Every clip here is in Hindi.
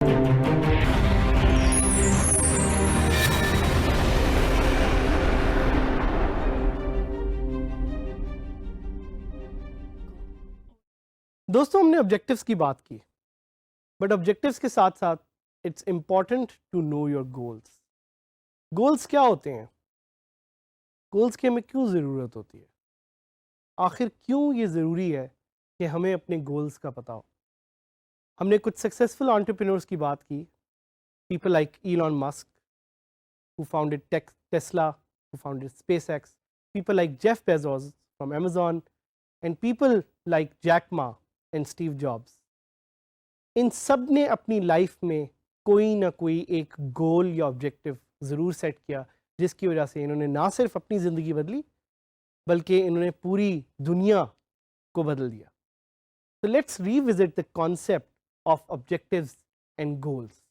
दोस्तों, हमने ऑब्जेक्टिव्स की बात की, बट ऑब्जेक्टिव्स के साथ साथ it's important to know your goals. Goals क्या होते हैं? गोल्स की हमें क्यों ज़रूरत होती है? आखिर क्यों ये ज़रूरी है कि हमें अपने गोल्स का पता हो? हमने कुछ सक्सेसफुल एंटरप्रेन्योर्स की बात की, people like Elon Musk who founded Tesla, who founded SpaceX, people like Jeff Bezos from Amazon, and people like Jack Ma and Steve Jobs. इन सब ने अपनी लाइफ में कोई ना कोई एक गोल या ऑब्जेक्टिव ज़रूर सेट किया, जिसकी वजह से इन्होंने ना सिर्फ अपनी ज़िंदगी बदली, बल्कि इन्होंने पूरी दुनिया को बदल दिया। तो let's revisit the concept of objectives and goals.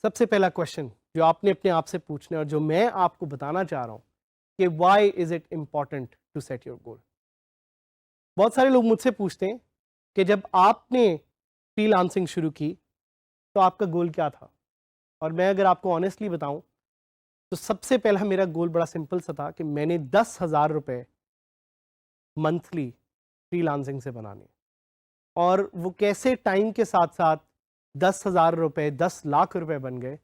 सबसे पहला क्वेश्चन जो आपने अपने आप से पूछना है और जो मैं आपको बताना चाह रहा हूँ कि why is it important to set your goal. बहुत सारे लोग मुझसे पूछते हैं कि जब आपने फ्रीलांसिंग शुरू की तो आपका गोल क्या था? और मैं अगर आपको ऑनेस्टली बताऊं तो सबसे पहला मेरा गोल बड़ा सिंपल सा था कि मैंने 10,000 रुपये मंथली फ्रीलांसिंग से बनाने, और वो कैसे टाइम के साथ साथ 10,000 रुपये 10 लाख रुपए बन गए।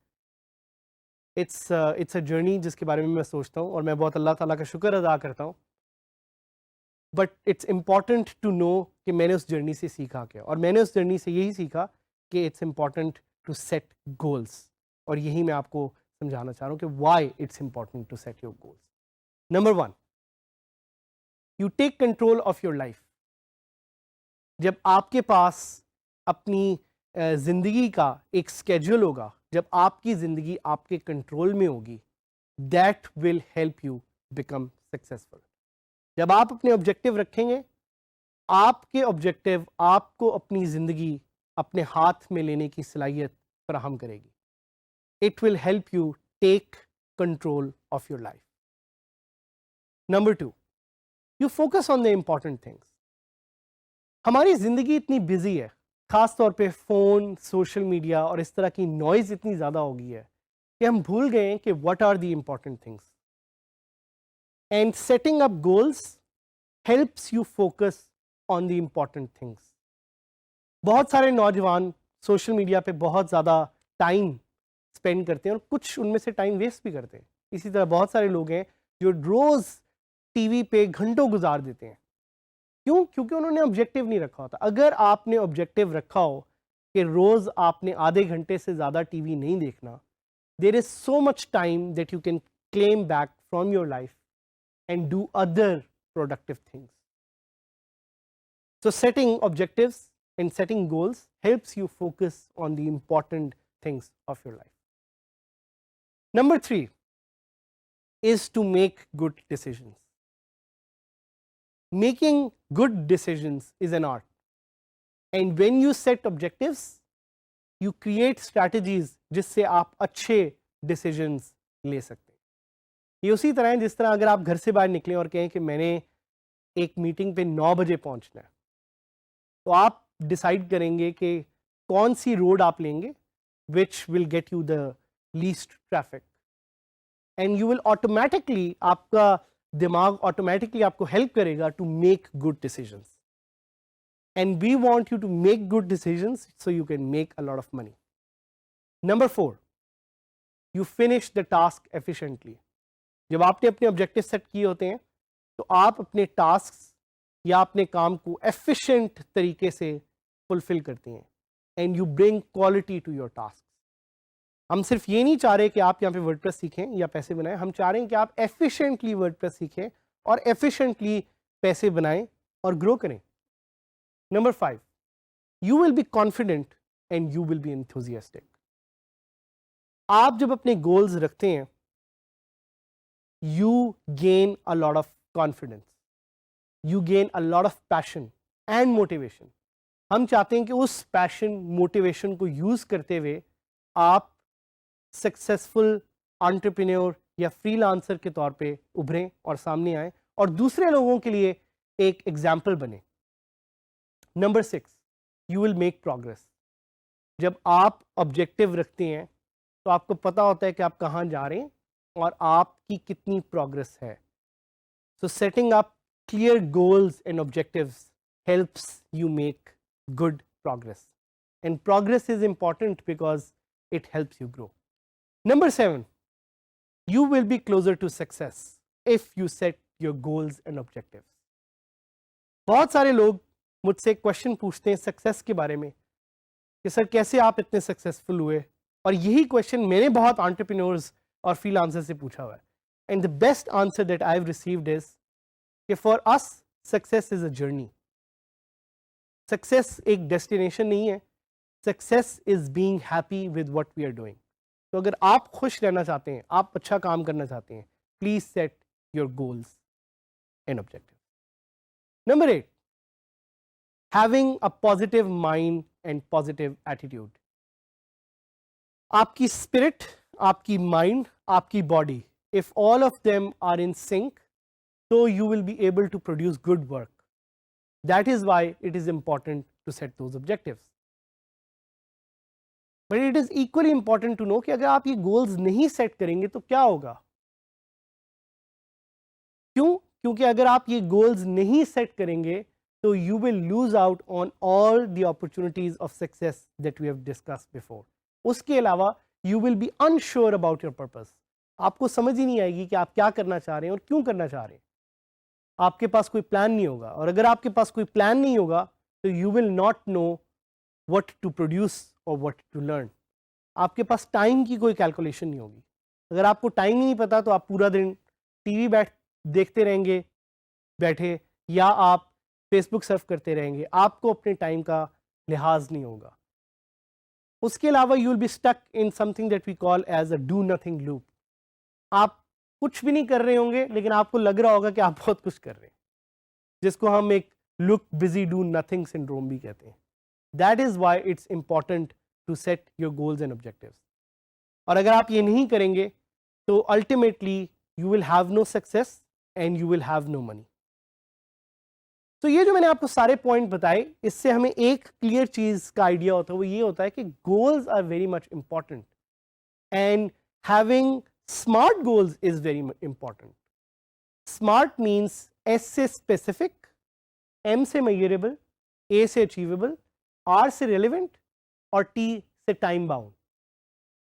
इट्स अ जर्नी जिसके बारे में मैं सोचता हूँ और मैं बहुत अल्लाह ताला का शुक्र अदा करता हूँ। But it's important to know कि मैंने उस जर्नी से सीखा क्या, और मैंने उस जर्नी से यही सीखा कि it's important to set goals, और यही मैं आपको समझाना चाह रहा हूँ कि why it's important to set your goals. Number 1, you take control of your life. जब आपके पास अपनी ज़िंदगी का एक स्केड्यूल होगा, जब आपकी ज़िंदगी आपके कंट्रोल में होगी, that will help you become successful. जब आप अपने ऑब्जेक्टिव रखेंगे, आपके ऑब्जेक्टिव आपको अपनी ज़िंदगी अपने हाथ में लेने की सलाहियत फराहम करेगी। It will help you take control of your life. Number 2, you focus on the important things. हमारी ज़िंदगी इतनी बिजी है, ख़ास तौर पे फ़ोन, सोशल मीडिया और इस तरह की नॉइज़ इतनी ज़्यादा हो गई है कि हम भूल गए हैं कि what are the important things. And setting up goals helps you focus on the important things. बहुत सारे नौजवान सोशल मीडिया पे बहुत ज़्यादा टाइम स्पेंड करते हैं और कुछ उनमें से टाइम वेस्ट भी करते हैं। इसी तरह बहुत सारे लोग हैं जो रोज़ टीवी पे घंटों गुजार देते हैं। क्यों? क्योंकि उन्होंने ऑब्जेक्टिव नहीं रखा होता। अगर आपने ऑब्जेक्टिव रखा हो कि रोज़ आपने आधे घंटे से ज़्यादा टीवी नहीं देखना, there is so much time that you can claim back from your life and do other productive things. So setting objectives and setting goals helps you focus on the important things of your life. Number 3 is to make good decisions. Making good decisions is an art. And when you set objectives, you create strategies जिससे आप अच्छे decisions ले सकते हैं। ये उसी तरह है जिस तरह अगर आप घर से बाहर निकलें और कहें कि मैंने एक मीटिंग पे 9 बजे पहुंचना है, तो आप डिसाइड करेंगे कि कौन सी रोड आप लेंगे which will get you the least traffic, and you will automatically, आपका दिमाग ऑटोमेटिकली आपको हेल्प करेगा to make good decisions. And we want you to make good decisions so you can make a lot of money. Number 4, you finish the task efficiently. जब आपने अपने ऑब्जेक्टिव सेट किए होते हैं तो आप अपने टास्क या अपने काम को एफिशिएंट तरीके से फुलफिल करते हैं, and you bring quality to your task. हम सिर्फ ये नहीं चाह रहे कि आप यहाँ पे वर्डप्रेस सीखें या पैसे बनाएं, हम चाह रहे हैं कि आप एफिशिएंटली वर्डप्रेस सीखें और एफिशिएंटली पैसे बनाएं और ग्रो करें। Number 5, you will be confident and you will B enthusiastic. आप जब अपने गोल्स रखते हैं, you gain a lot of confidence, you gain a lot of passion and motivation. हम चाहते हैं कि उस पैशन मोटिवेशन को यूज करते हुए आप सक्सेसफुल एंटरप्रेन्योर या फ्रीलांसर के तौर पे उभरें और सामने आए और दूसरे लोगों के लिए एक एग्जाम्पल बने। Number 6, you will make progress. जब आप ऑब्जेक्टिव रखते हैं तो आपको पता होता है कि आप कहाँ जा रहे हैं और आपकी कितनी प्रोग्रेस है. So setting up clear goals and objectives helps you make good progress, and progress is important because it helps you grow. Number 7, you will be closer to success if you set your goals and objectives. बहुत सारे लोग मुझसे क्वेश्चन पूछते हैं सक्सेस के बारे में कि सर कैसे आप इतने सक्सेसफुल हुए, और यही क्वेश्चन मैंने बहुत एंटरप्रेन्योर्स और फ्रीलांसर से पूछा हुआ है. And the best answer that I have received is कि for us success is a journey. Success एक डेस्टिनेशन नहीं है. Success is being happy with what we are doing. तो अगर आप खुश रहना चाहते हैं, आप अच्छा काम करना चाहते हैं, please set your goals and objective. Number 8, having a positive mind and positive attitude. आपकी स्पिरिट, आपकी माइंड, आपकी body, if all of them are in sync, so you will be able to produce good work. That is why it is important to set those objectives. But it is equally important to know कि अगर आप ये goals नहीं set करेंगे तो क्या होगा. क्यों? क्योंकि अगर आप ये goals नहीं set करेंगे तो you will lose out on all the opportunities of success that we have discussed before. उसके अलावा you will be unsure about your purpose. आपको समझ ही नहीं आएगी कि आप क्या करना चाह रहे हैं और क्यों करना चाह रहे हैं. आपके पास कोई प्लान नहीं होगा, और अगर आपके पास कोई प्लान नहीं होगा तो you will not know what to produce और व्हाट टू लर्न. आपके पास टाइम की कोई कैलकुलेशन नहीं होगी. अगर आपको टाइम ही नहीं पता तो आप पूरा दिन टीवी देखते रहेंगे बैठे, या आप फेसबुक सर्फ करते रहेंगे. आपको अपने टाइम का लिहाज नहीं होगा. उसके अलावा you will be stuck in something that we call as a do nothing loop. आप कुछ भी नहीं कर रहे होंगे लेकिन आपको लग रहा होगा कि आप बहुत कुछ कर रहे हैं, जिसको हम एक look busy do nothing syndrome भी कहते हैं. That is why it's important to set your goals and objectives. और अगर आप ये नहीं करेंगे तो ultimately you will have no success and you will have no money. तो ये जो मैंने आपको सारे पॉइंट बताए, इससे हमें एक क्लियर चीज का आइडिया होता है, वो ये होता है कि goals are very much important, and having smart goals is very important. Smart means S से specific, M से measurable, A से achievable, R से relevant और T से time bound.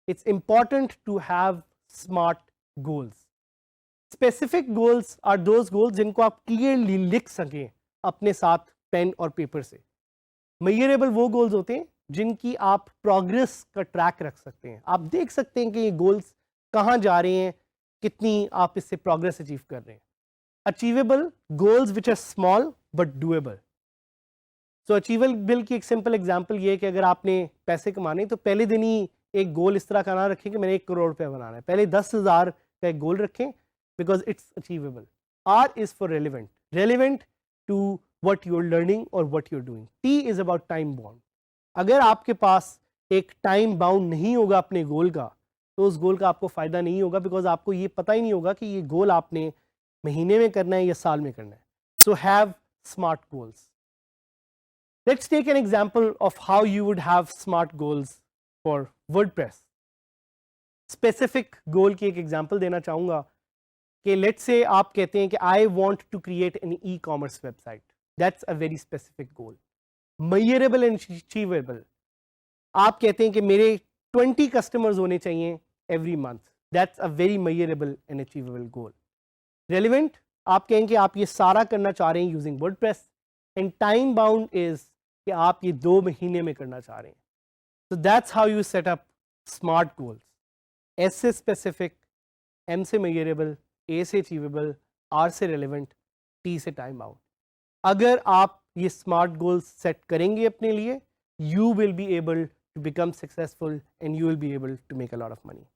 It's important to have smart goals. Specific goals are those goals जिनको आप clearly लिख सकें अपने साथ पेन और पेपर से. Measurable वो goals होते हैं जिनकी आप progress का track रख सकते हैं. आप देख सकते हैं कि ये goals कहाँ जा रहे हैं, कितनी आप इससे प्रोग्रेस अचीव कर रहे हैं. Achievable goals which are small but doable. So achievable की एक सिंपल एग्जांपल ये है कि अगर आपने पैसे कमाने तो पहले दिन ही एक गोल इस तरह का ना रखें कि मैंने 1 करोड़ रुपया बनाना है. पहले 10,000 का एक गोल रखें, because it's achievable. R is for relevant, relevant to what you are learning और what you are doing. T is about time bound. अगर आपके पास एक टाइम बाउंड नहीं होगा अपने गोल का तो उस गोल का आपको फायदा नहीं होगा, बिकॉज आपको ये पता ही नहीं होगा कि ये गोल आपने महीने में करना है या साल में करना है. So have smart goals. Let's take an example of how you would have smart goals for WordPress. Specific goal की एक एग्जांपल देना चाहूंगा कि लेट्स से आप कहते हैं कि I want to create an e-commerce website. That's a very specific goal. Measurable and achievable. आप कहते हैं कि मेरे 20 कस्टमर्स होने चाहिए every month. That's a very measurable and achievable goal. Relevant, आप कहेंगे आप ये सारा करना चाह रहे हैं using WordPress, and time bound is कि आप ये 2 महीने में करना चाह रहे हैं. So that's how you set up smart goals. S से specific, M से measurable, A से achievable, R से relevant, T से time bound. अगर आप ये smart goals set करेंगे अपने लिए, you will be able to become successful and you will be able to make a lot of money.